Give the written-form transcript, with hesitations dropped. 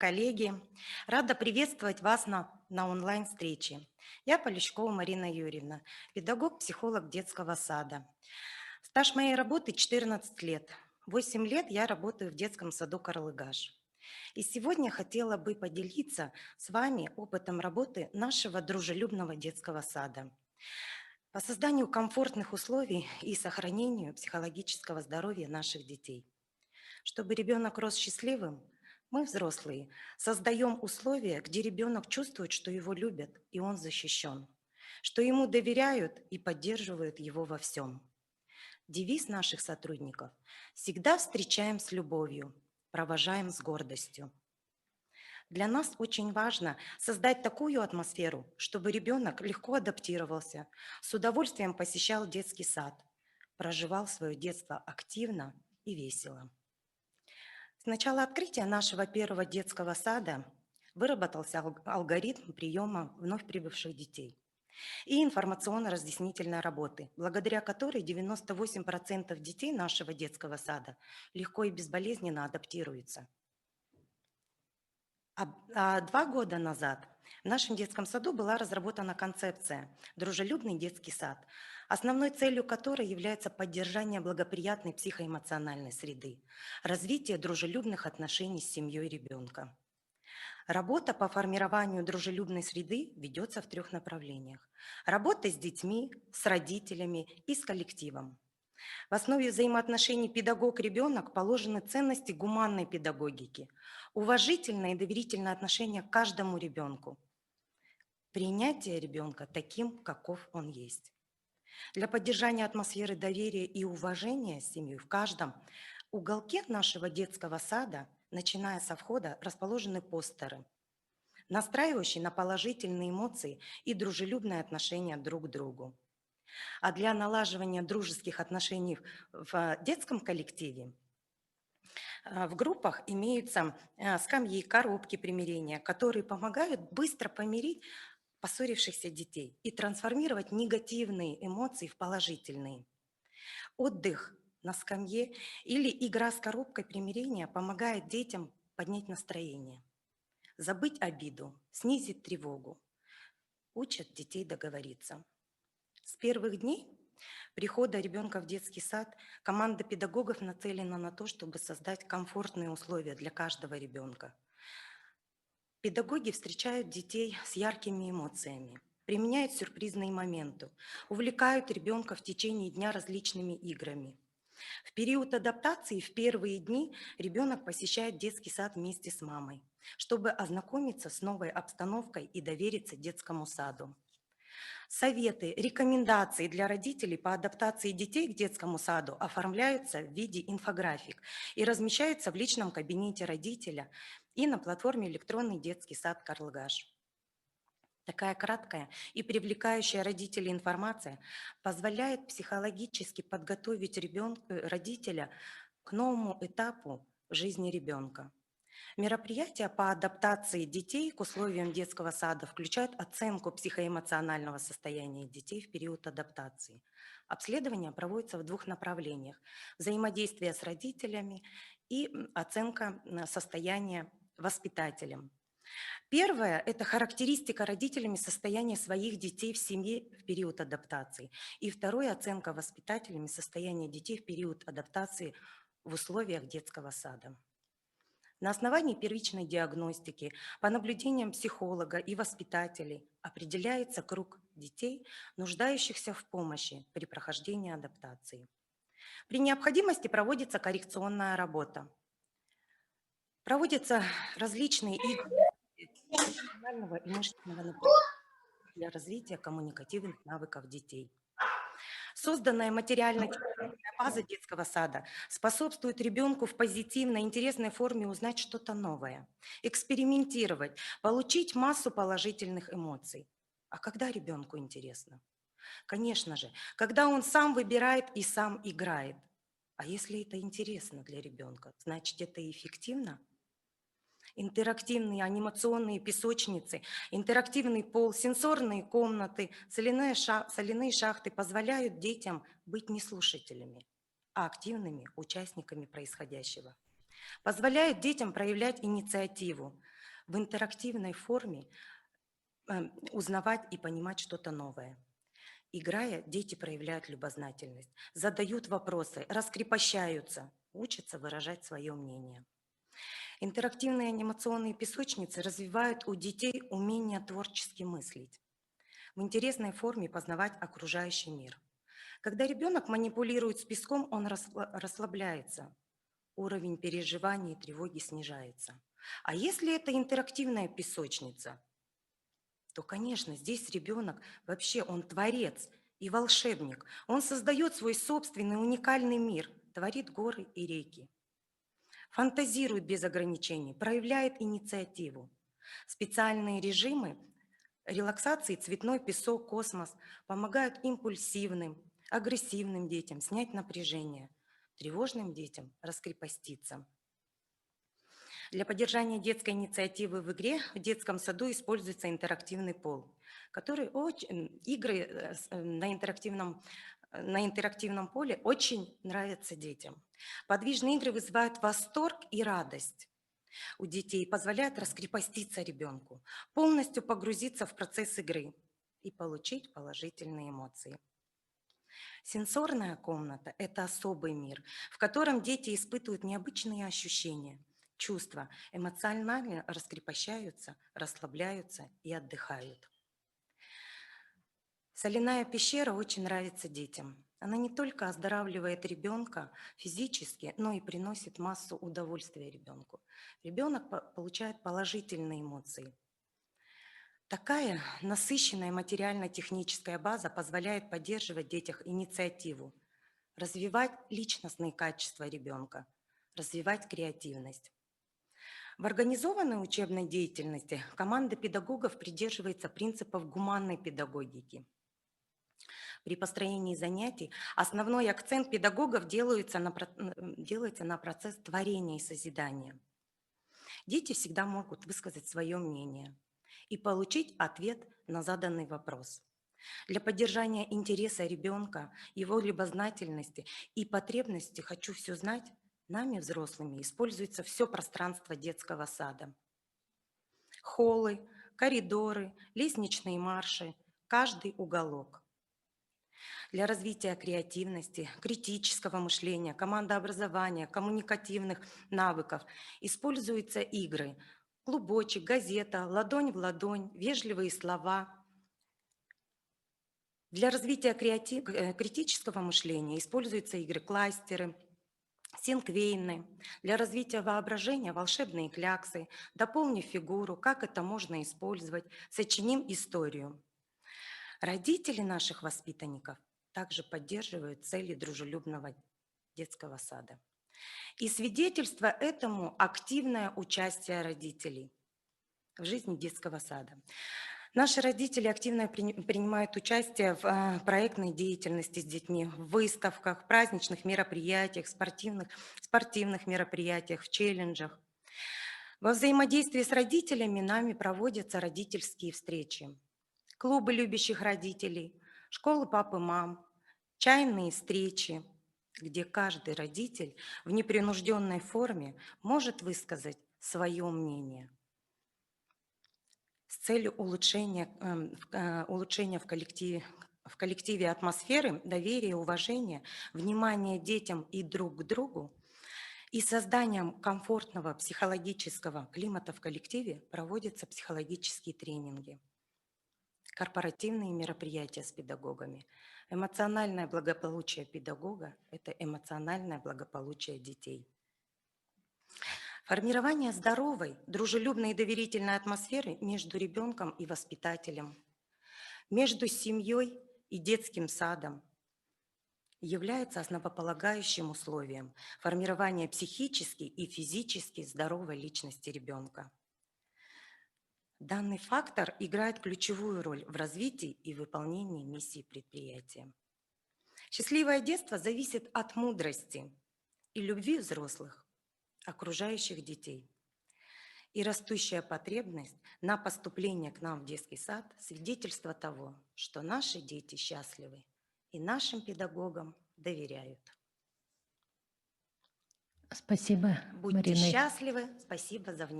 коллеги! Рада приветствовать вас на онлайн-встрече. Я Полищкова Марина Юрьевна, педагог-психолог детского сада. Стаж моей работы 14 лет. 8 лет я работаю в детском саду «Карлыгаш». И сегодня хотела бы поделиться с вами опытом работы нашего дружелюбного детского сада по созданию комфортных условий и сохранению психологического здоровья наших детей. Чтобы ребенок рос счастливым, мы, взрослые, создаем условия, где ребенок чувствует, что его любят и он защищен, что ему доверяют и поддерживают его во всем. Девиз наших сотрудников: «Всегда встречаем с любовью, провожаем с гордостью». Для нас очень важно создать такую атмосферу, чтобы ребенок легко адаптировался, с удовольствием посещал детский сад, проживал свое детство активно и весело. С начала открытия нашего первого детского сада выработался алгоритм приема вновь прибывших детей и информационно-разъяснительной работы, благодаря которой 98% детей нашего детского сада легко и безболезненно адаптируются. 2 года назад в нашем детском саду была разработана концепция «Дружелюбный детский сад», основной целью которой является поддержание благоприятной психоэмоциональной среды, развитие дружелюбных отношений с семьей ребенка. Работа по формированию дружелюбной среды ведется в 3 направлениях. Работа с детьми, с родителями и с коллективом. В основе взаимоотношений педагог-ребенок положены ценности гуманной педагогики, уважительное и доверительное отношение к каждому ребенку, принятие ребенка таким, каков он есть. Для поддержания атмосферы доверия и уважения с семьей в каждом уголке нашего детского сада, начиная со входа, расположены постеры, настраивающие на положительные эмоции и дружелюбное отношение друг к другу. А для налаживания дружеских отношений в детском коллективе в группах имеются скамьи, коробки примирения, которые помогают быстро помирить поссорившихся детей и трансформировать негативные эмоции в положительные. Отдых на скамье или игра с коробкой примирения помогает детям поднять настроение, забыть обиду, снизить тревогу, учат детей договориться. С первых дней прихода ребенка в детский сад команда педагогов нацелена на то, чтобы создать комфортные условия для каждого ребенка. Педагоги встречают детей с яркими эмоциями, применяют сюрпризные моменты, увлекают ребенка в течение дня различными играми. В период адаптации, в первые дни, ребенок посещает детский сад вместе с мамой, чтобы ознакомиться с новой обстановкой и довериться детскому саду. Советы, рекомендации для родителей по адаптации детей к детскому саду оформляются в виде инфографик и размещаются в личном кабинете родителя и на платформе «Электронный детский сад Карлыгаш». Такая краткая и привлекающая родителей информация позволяет психологически подготовить родителя к новому этапу в жизни ребенка. Мероприятия по адаптации детей к условиям детского сада включают оценку психоэмоционального состояния детей в период адаптации. Обследование проводится в 2 направлениях: взаимодействие с родителями и оценка состояния воспитателем. Первое – это характеристика родителями состояния своих детей в семье в период адаптации. И второе – оценка воспитателями состояния детей в период адаптации в условиях детского сада. На основании первичной диагностики, по наблюдениям психолога и воспитателей определяется круг детей, нуждающихся в помощи при прохождении адаптации. При необходимости проводится коррекционная работа. Проводятся различные игры эмоционального и мышечного напряжения для развития коммуникативных навыков детей. Созданная материально-техническая база детского сада способствует ребенку в позитивной, интересной форме узнать что-то новое, экспериментировать, получить массу положительных эмоций. А когда ребенку интересно? Конечно же, когда он сам выбирает и сам играет. А если это интересно для ребенка, значит, это эффективно? Интерактивные анимационные песочницы, интерактивный пол, сенсорные комнаты, соляные шахты позволяют детям быть не слушателями, а активными участниками происходящего. Позволяет детям проявлять инициативу в интерактивной форме, узнавать и понимать что-то новое. Играя, дети проявляют любознательность, задают вопросы, раскрепощаются, учатся выражать свое мнение. Интерактивные анимационные песочницы развивают у детей умение творчески мыслить, в интересной форме познавать окружающий мир. Когда ребенок манипулирует с песком, он расслабляется, уровень переживаний и тревоги снижается. А если это интерактивная песочница, то, конечно, здесь ребенок вообще, он творец и волшебник. Он создает свой собственный уникальный мир, творит горы и реки, фантазирует без ограничений, проявляет инициативу. Специальные режимы релаксации, цветной песок, космос помогают импульсивным, агрессивным детям снять напряжение, тревожным детям раскрепоститься. Для поддержания детской инициативы в игре в детском саду используется интерактивный пол, который игры на интерактивном поле очень нравятся детям. Подвижные игры вызывают восторг и радость у детей, позволяют раскрепоститься ребенку, полностью погрузиться в процесс игры и получить положительные эмоции. Сенсорная комната – это особый мир, в котором дети испытывают необычные ощущения, чувства, эмоционально раскрепощаются, расслабляются и отдыхают. Соляная пещера очень нравится детям. Она не только оздоравливает ребенка физически, но и приносит массу удовольствия ребенку. Ребенок получает положительные эмоции. Такая насыщенная материально-техническая база позволяет поддерживать в детях инициативу, развивать личностные качества ребенка, развивать креативность. В организованной учебной деятельности команда педагогов придерживается принципов гуманной педагогики. При построении занятий основной акцент педагогов делается на процесс творения и созидания. Дети всегда могут высказать свое мнение и получить ответ на заданный вопрос. Для поддержания интереса ребенка, его любознательности и потребности «хочу все знать» нами, взрослыми, используется все пространство детского сада. Холлы, коридоры, лестничные марши, каждый уголок. Для развития креативности, критического мышления, командообразования, коммуникативных навыков используются игры «Клубочек», «Газета», «Ладонь в ладонь», «Вежливые слова». Для развития критического мышления используются игры «Кластеры», «Синквейны». Для развития воображения «Волшебные кляксы», «Дополни фигуру», «Как это можно использовать», «Сочиним историю». Родители наших воспитанников также поддерживают цели дружелюбного детского сада. И свидетельство этому – активное участие родителей в жизни детского сада. Наши родители активно принимают участие в проектной деятельности с детьми, в выставках, праздничных мероприятиях, спортивных мероприятиях, в челленджах. Во взаимодействии с родителями нами проводятся родительские встречи, клубы любящих родителей, школы пап и мам, чайные встречи, где каждый родитель в непринужденной форме может высказать свое мнение с целью улучшения в коллективе атмосферы, доверия, уважения, внимания детям и друг к другу и созданием комфортного психологического климата в коллективе проводятся психологические тренинги, корпоративные мероприятия с педагогами. Эмоциональное благополучие педагога – это эмоциональное благополучие детей. Формирование здоровой, дружелюбной и доверительной атмосферы между ребенком и воспитателем, между семьей и детским садом является основополагающим условием формирования психически и физически здоровой личности ребенка. Данный фактор играет ключевую роль в развитии и выполнении миссии предприятия. Счастливое детство зависит от мудрости и любви взрослых, окружающих детей. И растущая потребность на поступление к нам в детский сад – свидетельство того, что наши дети счастливы и нашим педагогам доверяют. Спасибо, Будьте Марина. счастливы. Спасибо за внимание.